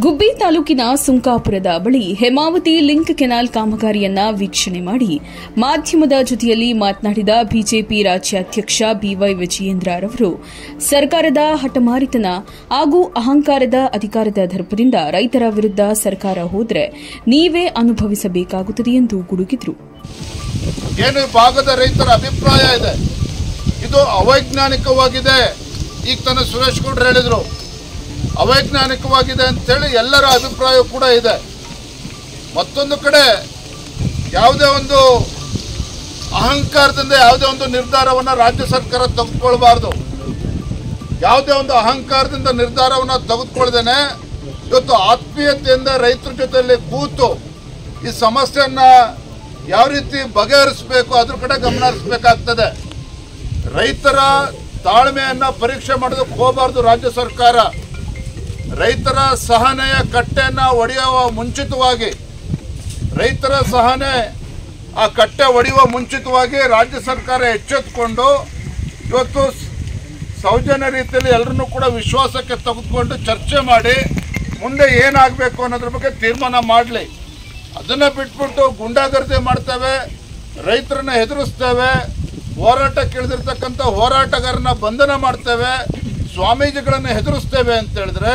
ಗುಬ್ಬಿ ತಾಲೂಕಿನ ಸುಂಕಾಪುರದ ಬಳಿ Hemavathi link canal ಕಾಮಗಾರಿಯನ್ನ ವೀಕ್ಷಣೆ ಮಾಡಿ ಮಾಧ್ಯಮದ ಜೊತೆಯಲ್ಲಿ ಮಾತನಾಡಿದ ಬಿಜೆಪಿ ರಾಜ್ಯಾಧ್ಯಕ್ಷ ಬಿವೈ ವಿಜಯೇಂದ್ರರವರು ಸರ್ಕಾರದ ಹಠಮಾರಿತನ ಹಾಗೂ ಅಹಂಕಾರದ ಅಧಿಕಾರದ ದರ್ಪದಿಂದ ರೈತರ ವಿರುದ್ಧ ಸರ್ಕಾರ ಹೋದರೆ ನೀವೇ ಅನುಭವಿಸಬೇಕಾಗುತ್ತದೆ ಎಂದು ಗುಡುಗಿದರು. ಏನು ಭಾಗದ ರೈತರ ಅಭಿಪ್ರಾಯ ಇದೆ, ಇದು ಅವೈಜ್ಞಾನಿಕವಾಗಿದೆ. ಈಗ ತಾನೇ ಸುರೇಶ್ ಗೌಡ್ರು ಹೇಳಿದ್ರು, ಅವೈಜ್ಞಾನಿಕವಾಗಿದೆ ಅಂತೇಳಿ ಎಲ್ಲರ ಅಭಿಪ್ರಾಯ ಕೂಡ ಇದೆ. ಮತ್ತೊಂದು ಕಡೆ ಯಾವುದೇ ಒಂದು ಅಹಂಕಾರದಿಂದ ಯಾವುದೇ ಒಂದು ನಿರ್ಧಾರವನ್ನು ರಾಜ್ಯ ಸರ್ಕಾರ ತೆಗೆದುಕೊಳ್ಬಾರ್ದು. ಯಾವುದೇ ಒಂದು ಅಹಂಕಾರದಿಂದ ನಿರ್ಧಾರವನ್ನು ತೆಗೆದುಕೊಳ್ದೇನೆ ಇವತ್ತು ಆತ್ಮೀಯತೆಯಿಂದ ರೈತರ ಜೊತೆಯಲ್ಲಿ ಕೂತು ಈ ಸಮಸ್ಯೆಯನ್ನ ಯಾವ ರೀತಿ ಬಗೆಹರಿಸಬೇಕು ಅದ್ರ ಕಡೆ ಗಮನ ಹರಿಸಬೇಕಾಗ್ತದೆ. ರೈತರ ತಾಳ್ಮೆಯನ್ನ ಪರೀಕ್ಷೆ ಮಾಡೋದಕ್ಕೆ ಹೋಗಬಾರ್ದು ರಾಜ್ಯ ಸರ್ಕಾರ. ರೈತರ ಸಹನೆಯ ಕಟ್ಟೆಯನ್ನು ಒಡೆಯುವ ಮುಂಚಿತವಾಗಿ ರೈತರ ಸಹನೆ ಆ ಕಟ್ಟೆ ಒಡೆಯುವ ಮುಂಚಿತವಾಗಿ ರಾಜ್ಯ ಸರ್ಕಾರ ಎಚ್ಚೆತ್ತುಕೊಂಡು ಇವತ್ತು ಸೌಜನ್ಯ ರೀತಿಯಲ್ಲಿ ಎಲ್ಲರನ್ನೂ ಕೂಡ ವಿಶ್ವಾಸಕ್ಕೆ ತೆಗೆದುಕೊಂಡು ಚರ್ಚೆ ಮಾಡಿ ಮುಂದೆ ಏನಾಗಬೇಕು ಅನ್ನೋದ್ರ ಬಗ್ಗೆ ತೀರ್ಮಾನ ಮಾಡಲಿ. ಅದನ್ನು ಬಿಟ್ಬಿಟ್ಟು ಗುಂಡಾಗರ್ದಿ ಮಾಡ್ತೇವೆ, ರೈತರನ್ನ ಹೆದರಿಸ್ತೇವೆ, ಹೋರಾಟಕ್ಕೆ ಇಳಿದಿರ್ತಕ್ಕಂಥ ಹೋರಾಟಗಾರನ ಬಂಧನ ಮಾಡ್ತೇವೆ, ಸ್ವಾಮೀಜಿಗಳನ್ನು ಹೆದರಿಸ್ತೇವೆ ಅಂತ ಹೇಳಿದ್ರೆ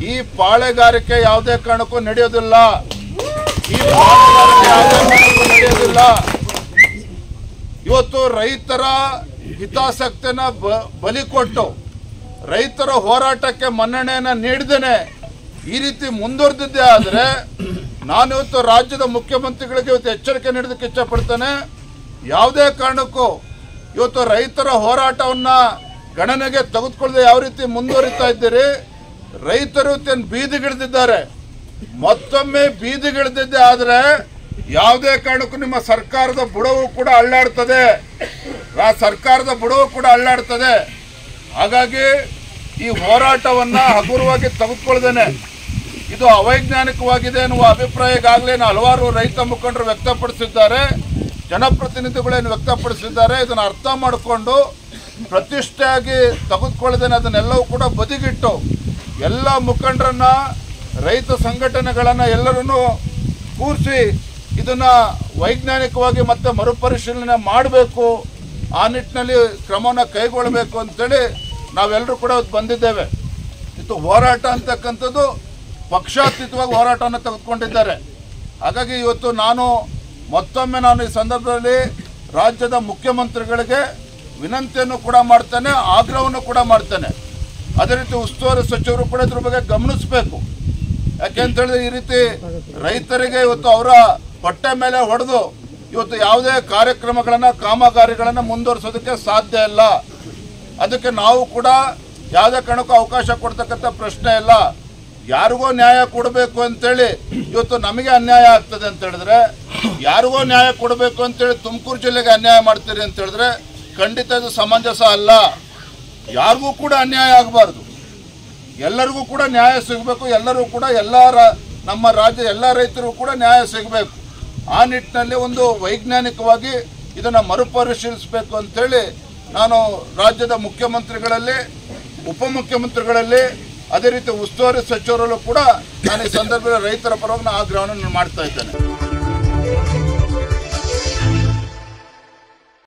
ಈ ಪಾಳೆಗಾರಿಕೆ ಯಾವುದೇ ಕಾರಣಕ್ಕೂ ನಡೆಯೋದಿಲ್ಲ. ಇವತ್ತು ರೈತರ ಹಿತಾಸಕ್ತಿಯನ್ನ ಬಲಿ ಕೊಟ್ಟು ರೈತರ ಹೋರಾಟಕ್ಕೆ ಮನ್ನಣೆಯನ್ನ ನೀಡದೇನೆ ಈ ರೀತಿ ಮುಂದುವರೆದಿದ್ದೇ ಆದರೆ ನಾನು ಇವತ್ತು ರಾಜ್ಯದ ಮುಖ್ಯಮಂತ್ರಿಗಳಿಗೆ ಇವತ್ತು ಎಚ್ಚರಿಕೆ ನೀಡೋದಕ್ಕೆ ಇಚ್ಛಪಡ್ತೇನೆ. ಯಾವುದೇ ಕಾರಣಕ್ಕೂ ಇವತ್ತು ರೈತರ ಹೋರಾಟವನ್ನ ಗಣನೆಗೆ ತೆಗೆದುಕೊಳ್ಳದೆ ಯಾವ ರೀತಿ ಮುಂದುವರಿತಾ ಇದ್ದೀರಿ, ರೈತರು ಬೀದಿಗಿಳಿದಿದ್ದಾರೆ. ಮತ್ತೊಮ್ಮೆ ಬೀದಿಗಿಳಿದಿದ್ದೆ ಆದರೆ ಯಾವುದೇ ಕಾರಣಕ್ಕೂ ನಿಮ್ಮ ಸರ್ಕಾರದ ಬುಡವು ಕೂಡ ಅಳ್ಳಾಡ್ತದೆ, ಸರ್ಕಾರದ ಬುಡವು ಕೂಡ ಅಳ್ಳಾಡ್ತದೆ. ಹಾಗಾಗಿ ಈ ಹೋರಾಟವನ್ನ ಹಗುರವಾಗಿ ತೆಗೆದುಕೊಳ್ಳದೇನೆ ಇದು ಅವೈಜ್ಞಾನಿಕವಾಗಿದೆ ಎನ್ನುವ ಅಭಿಪ್ರಾಯ ಈಗಾಗಲೇ ಹಲವಾರು ರೈತ ಮುಖಂಡರು ವ್ಯಕ್ತಪಡಿಸಿದ್ದಾರೆ, ಜನಪ್ರತಿನಿಧಿಗಳೇನು ವ್ಯಕ್ತಪಡಿಸಿದ್ದಾರೆ. ಇದನ್ನು ಅರ್ಥ ಮಾಡಿಕೊಂಡು ಪ್ರತಿಷ್ಠೆಯಾಗಿ ತೆಗೆದುಕೊಳ್ಳದೇನೆ ಅದನ್ನೆಲ್ಲವೂ ಕೂಡ ಬದಿಗಿಟ್ಟು ಎಲ್ಲ ಮುಖಂಡರನ್ನ ರೈತ ಸಂಘಟನೆಗಳನ್ನು ಎಲ್ಲರನ್ನೂ ಕೂರಿಸಿ ಇದನ್ನು ವೈಜ್ಞಾನಿಕವಾಗಿ ಮತ್ತೆ ಮರುಪರಿಶೀಲನೆ ಮಾಡಬೇಕು, ಆ ನಿಟ್ಟಿನಲ್ಲಿ ಕ್ರಮವನ್ನು ಕೈಗೊಳ್ಳಬೇಕು ಅಂತೇಳಿ ನಾವೆಲ್ಲರೂ ಕೂಡ ಬಂದಿದ್ದೇವೆ. ಇದು ಹೋರಾಟ ಅಂತಕ್ಕಂಥದ್ದು ಪಕ್ಷಾತೀತವಾಗಿ ಹೋರಾಟವನ್ನು ತೆಗೆದುಕೊಂಡಿದ್ದಾರೆ. ಹಾಗಾಗಿ ಇವತ್ತು ಮತ್ತೊಮ್ಮೆ ಈ ಸಂದರ್ಭದಲ್ಲಿ ರಾಜ್ಯದ ಮುಖ್ಯಮಂತ್ರಿಗಳಿಗೆ ವಿನಂತಿಯನ್ನು ಕೂಡ ಮಾಡ್ತೇನೆ, ಆಗ್ರಹವನ್ನು ಕೂಡ ಮಾಡ್ತೇನೆ. ಅದೇ ರೀತಿ ಉಸ್ತುವಾರಿ ಸಚಿವರು ಕೂಡ ಇದ್ರ ಬಗ್ಗೆ ಗಮನಿಸಬೇಕು. ಯಾಕೆಂತ ಹೇಳಿದ್ರೆ ಈ ರೀತಿ ರೈತರಿಗೆ ಇವತ್ತು ಅವರ ಹೊಟ್ಟೆ ಮೇಲೆ ಹೊಡೆದು ಇವತ್ತು ಯಾವುದೇ ಕಾರ್ಯಕ್ರಮಗಳನ್ನು ಕಾಮಗಾರಿಗಳನ್ನು ಮುಂದುವರಿಸೋದಕ್ಕೆ ಸಾಧ್ಯ ಇಲ್ಲ. ಅದಕ್ಕೆ ನಾವು ಕೂಡ ಯಾವುದೇ ಕಾರಣಕ್ಕೂ ಅವಕಾಶ ಕೊಡ್ತಕ್ಕಂಥ ಪ್ರಶ್ನೆ ಇಲ್ಲ. ಯಾರಿಗೋ ನ್ಯಾಯ ಕೊಡಬೇಕು ಅಂತೇಳಿ ಇವತ್ತು ನಮಗೆ ಅನ್ಯಾಯ ಆಗ್ತದೆ ಅಂತ ಹೇಳಿದ್ರೆ, ಯಾರಿಗೋ ನ್ಯಾಯ ಕೊಡಬೇಕು ಅಂತೇಳಿ ತುಮಕೂರು ಜಿಲ್ಲೆಗೆ ಅನ್ಯಾಯ ಮಾಡ್ತೀರಿ ಅಂತ ಹೇಳಿದ್ರೆ ಖಂಡಿತ ಇದು ಸಮಂಜಸ ಅಲ್ಲ. ಯಾರಿಗೂ ಕೂಡ ಅನ್ಯಾಯ ಆಗಬಾರ್ದು, ಎಲ್ಲರಿಗೂ ಕೂಡ ನ್ಯಾಯ ಸಿಗಬೇಕು. ಎಲ್ಲರೂ ಕೂಡ ನಮ್ಮ ರಾಜ್ಯ ಎಲ್ಲ ರೈತರಿಗೂ ಕೂಡ ನ್ಯಾಯ ಸಿಗಬೇಕು. ಆ ನಿಟ್ಟಿನಲ್ಲಿ ಒಂದು ವೈಜ್ಞಾನಿಕವಾಗಿ ಇದನ್ನು ಮರುಪರಿಶೀಲಿಸಬೇಕು ಅಂತೇಳಿ ನಾನು ರಾಜ್ಯದ ಮುಖ್ಯಮಂತ್ರಿಗಳಲ್ಲಿ, ಉಪಮುಖ್ಯಮಂತ್ರಿಗಳಲ್ಲಿ, ಅದೇ ರೀತಿ ಉಸ್ತುವಾರಿ ಸಚಿವರಲ್ಲೂ ಕೂಡ ನಾನು ಈ ಸಂದರ್ಭದಲ್ಲಿ ರೈತರ ಪರವಾಗಿ ಆಗ್ರಹವನ್ನು ಮಾಡ್ತಾ ಇದ್ದೇನೆ.